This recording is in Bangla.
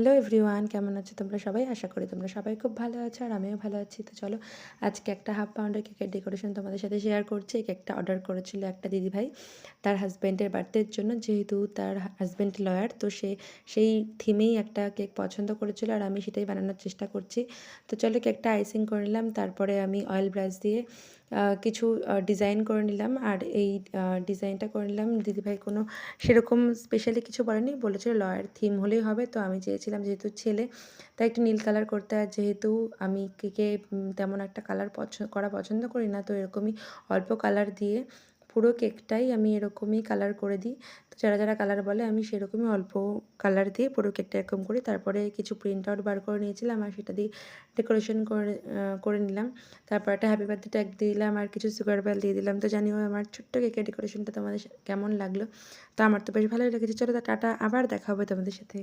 হ্যালো এভরিওয়ান, কেমন আছো তোমরা সবাই? আশা করি তোমরা সবাই খুব ভালো আছো আর আমিও ভালো আছি। তো চলো আজকে একটা হাফ পাউন্ডের কেকের ডেকোরেশন তোমাদের সাথে শেয়ার করছি। এই কেকটা অর্ডার করেছিল একটা দিদিভাই তার হাজব্যান্ডের বার্থডের জন্য। যেহেতু তার হাজব্যান্ড লয়ার, তো সেই থিমেই একটা কেক পছন্দ করেছিল আর আমি সেটাই বানানোর চেষ্টা করছি। তো চলো কেকটা আইসিং করে নিলাম, তারপরে আমি অয়েল ব্রাশ দিয়ে কিছু ডিজাইন করে নিলাম। আর এই ডিজাইনটা করে নিলাম। দিদিভাই কোনো সেরকম স্পেশালি কিছু বলেনি, বলেছিল লয়ার থিম হলেই হবে। তো আমি চেয়েছিলাম যেহেতু ছেলে, তাই একটু নীল কালার করতে। আর যেহেতু আমি কেকে তেমন একটা কালার করা পছন্দ করি না, তো এরকমই অল্প কালার দিয়ে পুরো কেকটাই আমি এরকমই কালার করে দিই। তো যারা যারা কালার বলে আমি সেরকমই অল্প কালার দিয়ে পুরো কেকটা এরকম করি। তারপরে কিছু প্রিন্ট আউট বার করে নিয়েছিলাম আর সেটা দিয়ে ডেকোরেশন করে নিলাম। তারপর একটা হ্যাপি বার্থডে ট্যাগ দিলাম আর কিছু সুগার বেল দিয়ে দিলাম। তো জানিও আমার ছোট্ট কেকের ডেকোরেশনটা তোমাদের কেমন লাগলো। তো আমার তো বেশ ভালোই লেগেছে। চলো টাটা, আবার দেখা হবে তোমাদের সাথে।